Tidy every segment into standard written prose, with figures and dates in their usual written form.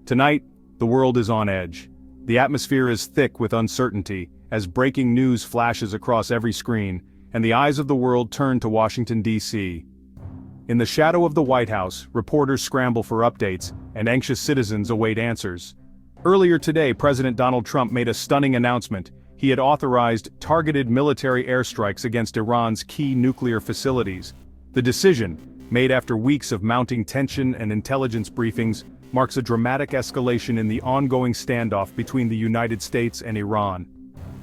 Tonight, the world is on edge. The atmosphere is thick with uncertainty, as breaking news flashes across every screen, and the eyes of the world turn to Washington, D.C. In the shadow of the White House, reporters scramble for updates, and anxious citizens await answers. Earlier today, President Donald Trump made a stunning announcement. He had authorized targeted military airstrikes against Iran's key nuclear facilities. The decision, made after weeks of mounting tension and intelligence briefings, marks a dramatic escalation in the ongoing standoff between the United States and Iran.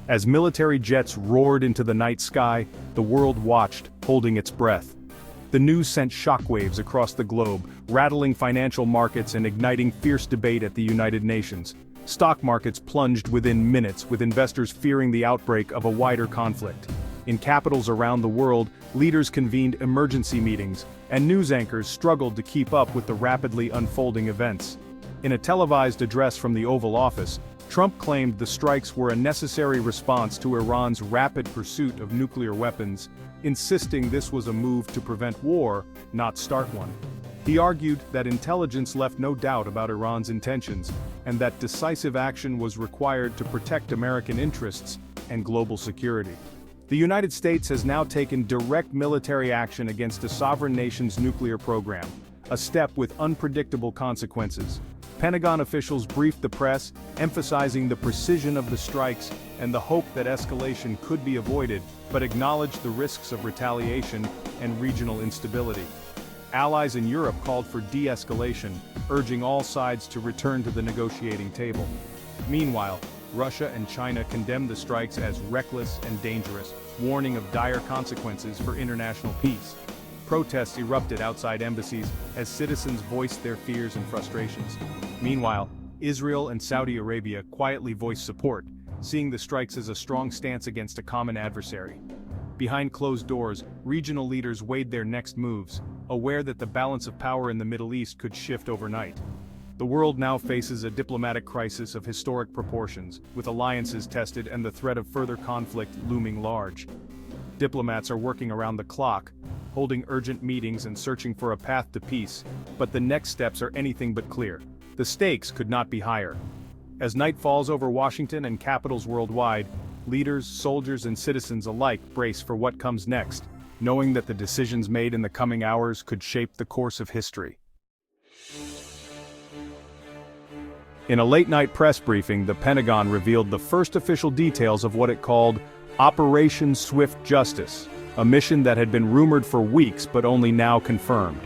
As military jets roared into the night sky, the world watched, holding its breath. The news sent shockwaves across the globe, rattling financial markets and igniting fierce debate at the United Nations. Stock markets plunged within minutes, with investors fearing the outbreak of a wider conflict. In capitals around the world, leaders convened emergency meetings, and news anchors struggled to keep up with the rapidly unfolding events. In a televised address from the Oval Office, Trump claimed the strikes were a necessary response to Iran's rapid pursuit of nuclear weapons, insisting this was a move to prevent war, not start one. He argued that intelligence left no doubt about Iran's intentions, and that decisive action was required to protect American interests and global security. The United States has now taken direct military action against a sovereign nation's nuclear program, a step with unpredictable consequences. Pentagon officials briefed the press, emphasizing the precision of the strikes and the hope that escalation could be avoided, but acknowledged the risks of retaliation and regional instability. Allies in Europe called for de-escalation, urging all sides to return to the negotiating table. Meanwhile, Russia and China condemned the strikes as reckless and dangerous, warning of dire consequences for international peace. Protests erupted outside embassies as citizens voiced their fears and frustrations. Meanwhile, Israel and Saudi Arabia quietly voiced support, seeing the strikes as a strong stance against a common adversary. Behind closed doors, regional leaders weighed their next moves, aware that the balance of power in the Middle East could shift overnight. The world now faces a diplomatic crisis of historic proportions, with alliances tested and the threat of further conflict looming large. Diplomats are working around the clock, holding urgent meetings and searching for a path to peace, but the next steps are anything but clear. The stakes could not be higher. As night falls over Washington and capitals worldwide, leaders, soldiers, and citizens alike brace for what comes next, knowing that the decisions made in the coming hours could shape the course of history. In a late-night press briefing, the Pentagon revealed the first official details of what it called Operation Swift Justice, a mission that had been rumored for weeks but only now confirmed.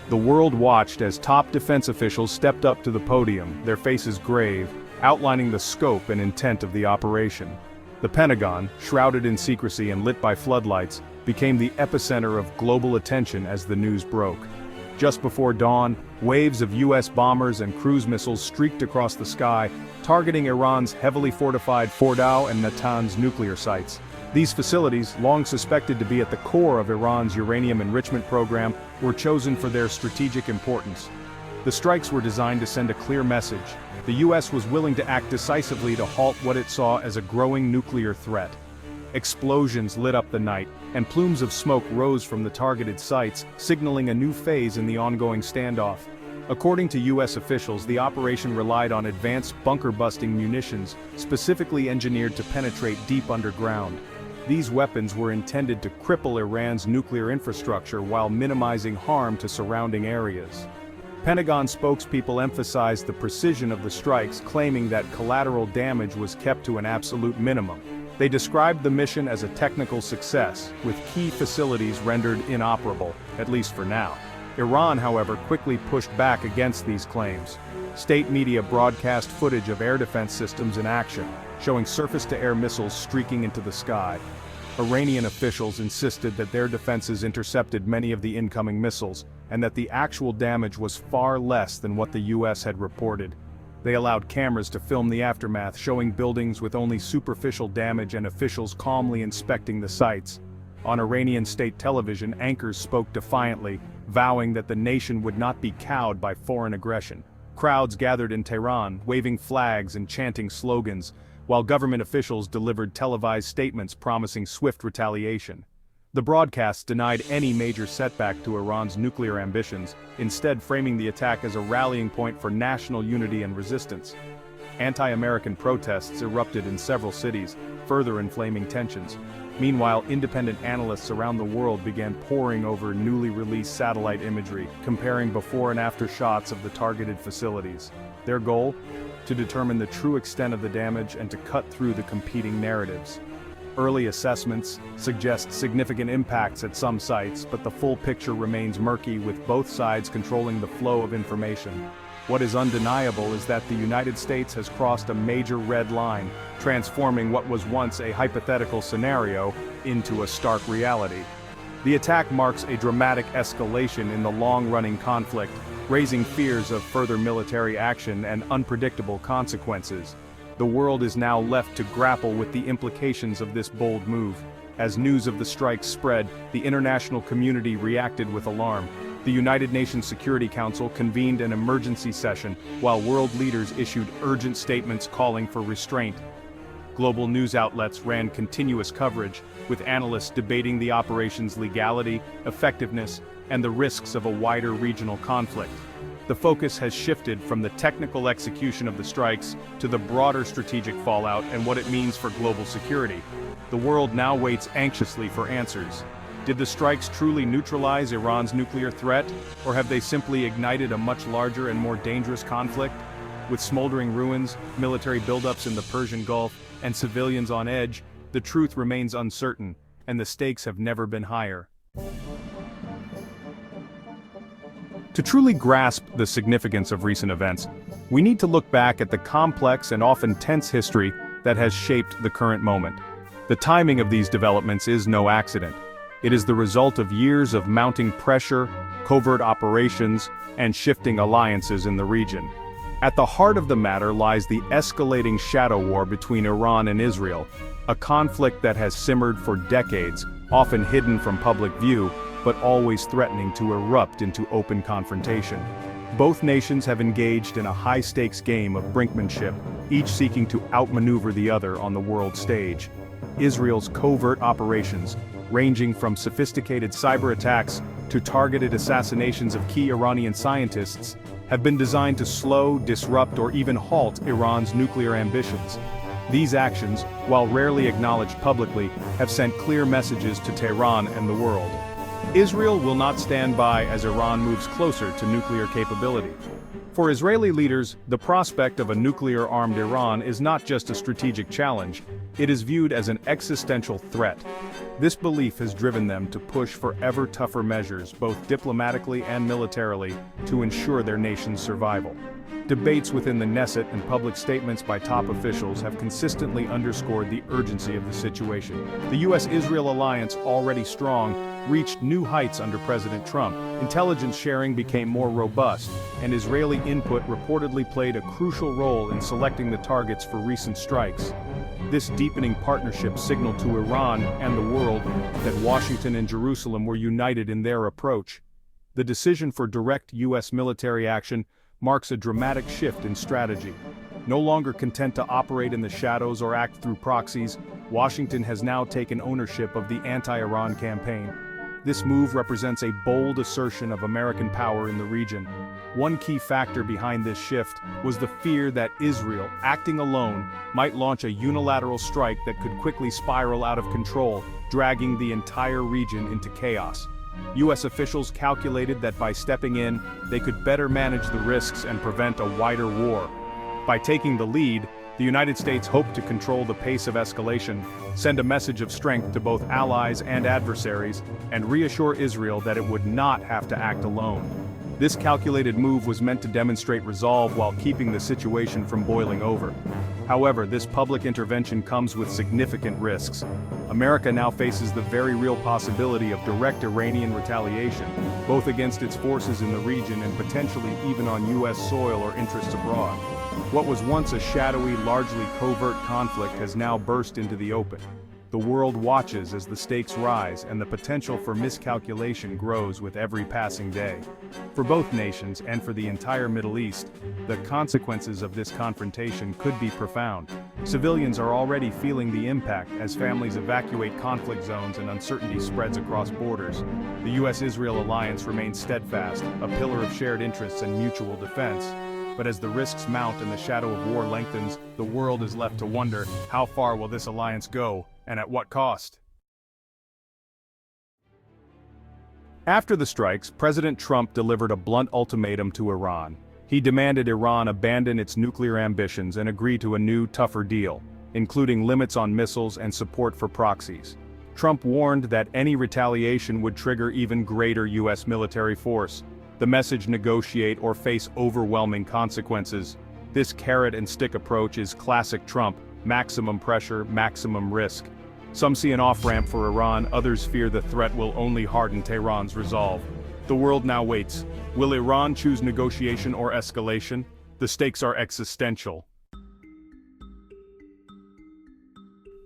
The world watched as top defense officials stepped up to the podium, their faces grave, outlining the scope and intent of the operation. The Pentagon, shrouded in secrecy and lit by floodlights, became the epicenter of global attention as the news broke. Just before dawn, waves of U.S. bombers and cruise missiles streaked across the sky, targeting Iran's heavily fortified Fordow and Natanz nuclear sites. These facilities, long suspected to be at the core of Iran's uranium enrichment program, were chosen for their strategic importance. The strikes were designed to send a clear message. The U.S. was willing to act decisively to halt what it saw as a growing nuclear threat. Explosions lit up the night, and plumes of smoke rose from the targeted sites, signaling a new phase in the ongoing standoff. According to U.S. officials, the operation relied on advanced bunker-busting munitions, specifically engineered to penetrate deep underground. These weapons were intended to cripple Iran's nuclear infrastructure while minimizing harm to surrounding areas. Pentagon spokespeople emphasized the precision of the strikes, claiming that collateral damage was kept to an absolute minimum. They described the mission as a technical success, with key facilities rendered inoperable, at least for now. Iran, however, quickly pushed back against these claims. State media broadcast footage of air defense systems in action, showing surface-to-air missiles streaking into the sky. Iranian officials insisted that their defenses intercepted many of the incoming missiles, and that the actual damage was far less than what the U.S. had reported. They allowed cameras to film the aftermath, showing buildings with only superficial damage and officials calmly inspecting the sites. On Iranian state television, anchors spoke defiantly, vowing that the nation would not be cowed by foreign aggression. Crowds gathered in Tehran, waving flags and chanting slogans, while government officials delivered televised statements promising swift retaliation. The broadcasts denied any major setback to Iran's nuclear ambitions, instead framing the attack as a rallying point for national unity and resistance. Anti-American protests erupted in several cities, further inflaming tensions. Meanwhile, independent analysts around the world began poring over newly released satellite imagery, comparing before and after shots of the targeted facilities. Their goal? To determine the true extent of the damage and to cut through the competing narratives. Early assessments suggest significant impacts at some sites, but the full picture remains murky, with both sides controlling the flow of information. What is undeniable is that the United States has crossed a major red line, transforming what was once a hypothetical scenario into a stark reality. The attack marks a dramatic escalation in the long-running conflict, raising fears of further military action and unpredictable consequences. The world is now left to grapple with the implications of this bold move. As news of the strike spread, the international community reacted with alarm. The United Nations Security Council convened an emergency session, while world leaders issued urgent statements calling for restraint. Global news outlets ran continuous coverage, with analysts debating the operation's legality, effectiveness, and the risks of a wider regional conflict. The focus has shifted from the technical execution of the strikes to the broader strategic fallout and what it means for global security. The world now waits anxiously for answers. Did the strikes truly neutralize Iran's nuclear threat, or have they simply ignited a much larger and more dangerous conflict? With smoldering ruins, military buildups in the Persian Gulf, and civilians on edge, the truth remains uncertain, and the stakes have never been higher. To truly grasp the significance of recent events, we need to look back at the complex and often tense history that has shaped the current moment. The timing of these developments is no accident. It is the result of years of mounting pressure, covert operations, and shifting alliances in the region. At the heart of the matter lies the escalating shadow war between Iran and Israel, a conflict that has simmered for decades, often hidden from public view, but always threatening to erupt into open confrontation. Both nations have engaged in a high-stakes game of brinkmanship, each seeking to outmaneuver the other on the world stage. Israel's covert operations, ranging from sophisticated cyber attacks to targeted assassinations of key Iranian scientists, have been designed to slow, disrupt, or even halt Iran's nuclear ambitions. These actions, while rarely acknowledged publicly, have sent clear messages to Tehran and the world. Israel will not stand by as Iran moves closer to nuclear capability. For Israeli leaders, the prospect of a nuclear-armed Iran is not just a strategic challenge, it is viewed as an existential threat. This belief has driven them to push for ever tougher measures, both diplomatically and militarily, to ensure their nation's survival. Debates within the Knesset and public statements by top officials have consistently underscored the urgency of the situation. The U.S.-Israel alliance, already strong, reached new heights under President Trump. Intelligence sharing became more robust, and Israeli input reportedly played a crucial role in selecting the targets for recent strikes. This deepening partnership signaled to Iran and the world that Washington and Jerusalem were united in their approach. The decision for direct U.S. military action marks a dramatic shift in strategy. No longer content to operate in the shadows or act through proxies, Washington has now taken ownership of the anti-Iran campaign. This move represents a bold assertion of American power in the region. One key factor behind this shift was the fear that Israel, acting alone, might launch a unilateral strike that could quickly spiral out of control, dragging the entire region into chaos. U.S. officials calculated that by stepping in, they could better manage the risks and prevent a wider war. By taking the lead, the United States hoped to control the pace of escalation, send a message of strength to both allies and adversaries, and reassure Israel that it would not have to act alone. This calculated move was meant to demonstrate resolve while keeping the situation from boiling over. However, this public intervention comes with significant risks. America now faces the very real possibility of direct Iranian retaliation, both against its forces in the region and potentially even on U.S. soil or interests abroad. What was once a shadowy, largely covert conflict has now burst into the open. The world watches as the stakes rise and the potential for miscalculation grows with every passing day. For both nations and for the entire Middle East, the consequences of this confrontation could be profound. Civilians are already feeling the impact as families evacuate conflict zones and uncertainty spreads across borders. The US-Israel alliance remains steadfast, a pillar of shared interests and mutual defense. But as the risks mount and the shadow of war lengthens, the world is left to wonder, how far will this alliance go, and at what cost? After the strikes, President Trump delivered a blunt ultimatum to Iran. He demanded Iran abandon its nuclear ambitions and agree to a new, tougher deal, including limits on missiles and support for proxies. Trump warned that any retaliation would trigger even greater US military force. The message: negotiate or face overwhelming consequences. This carrot-and-stick approach is classic Trump: maximum pressure, maximum risk. Some see an off-ramp for Iran, others fear the threat will only harden Tehran's resolve. The world now waits. Will Iran choose negotiation or escalation? The stakes are existential.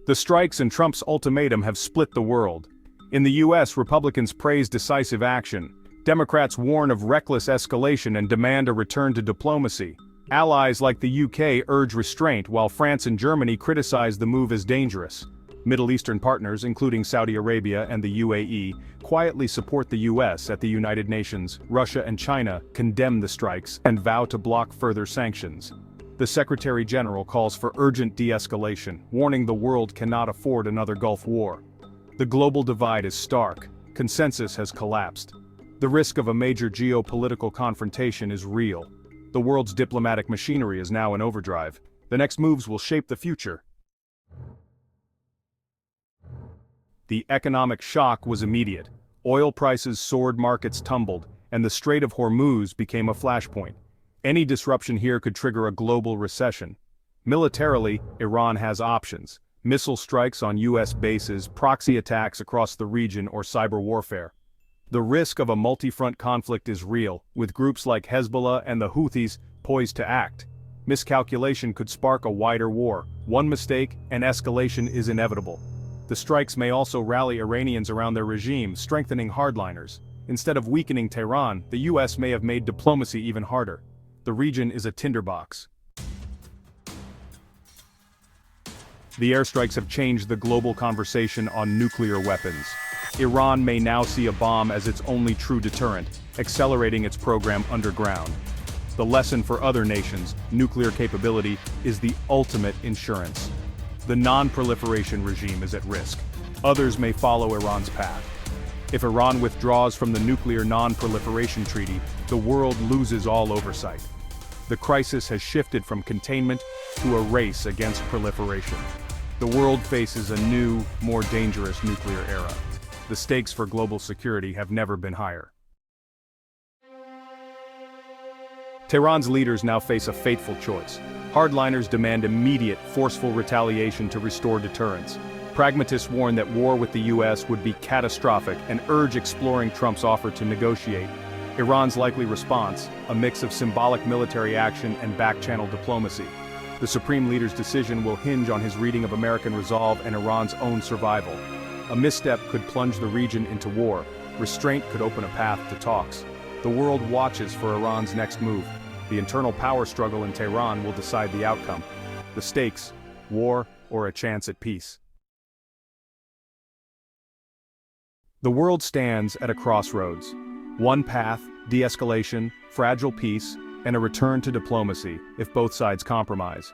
The strikes and Trump's ultimatum have split the world. In the US, Republicans praise decisive action. Democrats warn of reckless escalation and demand a return to diplomacy. Allies like the UK urge restraint while France and Germany criticize the move as dangerous. Middle Eastern partners, including Saudi Arabia and the UAE, quietly support the US at the United Nations. Russia and China condemn the strikes and vow to block further sanctions. The Secretary General calls for urgent de-escalation, warning the world cannot afford another Gulf War. The global divide is stark. Consensus has collapsed. The risk of a major geopolitical confrontation is real. The world's diplomatic machinery is now in overdrive. The next moves will shape the future. The economic shock was immediate. Oil prices soared, markets tumbled, and the Strait of Hormuz became a flashpoint. Any disruption here could trigger a global recession. Militarily, Iran has options: missile strikes on US bases, proxy attacks across the region, or cyber warfare. The risk of a multi-front conflict is real, with groups like Hezbollah and the Houthis poised to act. Miscalculation could spark a wider war. One mistake, and escalation is inevitable. The strikes may also rally Iranians around their regime, strengthening hardliners. Instead of weakening Tehran, the US may have made diplomacy even harder. The region is a tinderbox. The airstrikes have changed the global conversation on nuclear weapons. Iran may now see a bomb as its only true deterrent, accelerating its program underground. The lesson for other nations: nuclear capability is the ultimate insurance. The non-proliferation regime is at risk. Others may follow Iran's path. If Iran withdraws from the Nuclear Non-Proliferation Treaty, the world loses all oversight. The crisis has shifted from containment to a race against proliferation. The world faces a new, more dangerous nuclear era. The stakes for global security have never been higher. Tehran's leaders now face a fateful choice. Hardliners demand immediate, forceful retaliation to restore deterrence. Pragmatists warn that war with the US would be catastrophic and urge exploring Trump's offer to negotiate. Iran's likely response: a mix of symbolic military action and back-channel diplomacy. The supreme leader's decision will hinge on his reading of American resolve and Iran's own survival. A misstep could plunge the region into war. Restraint could open a path to talks. The world watches for Iran's next move. The internal power struggle in Tehran will decide the outcome. The stakes: war or a chance at peace. The world stands at a crossroads. One path: de-escalation, fragile peace, and a return to diplomacy, if both sides compromise.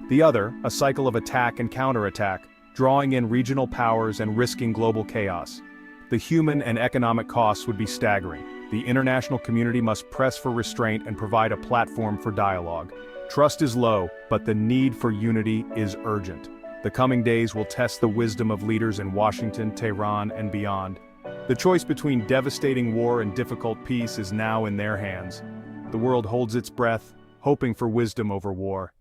The other, a cycle of attack and counterattack, drawing in regional powers and risking global chaos. The human and economic costs would be staggering. The international community must press for restraint and provide a platform for dialogue. Trust is low, but the need for unity is urgent. The coming days will test the wisdom of leaders in Washington, Tehran, and beyond. The choice between devastating war and difficult peace is now in their hands. The world holds its breath, hoping for wisdom over war.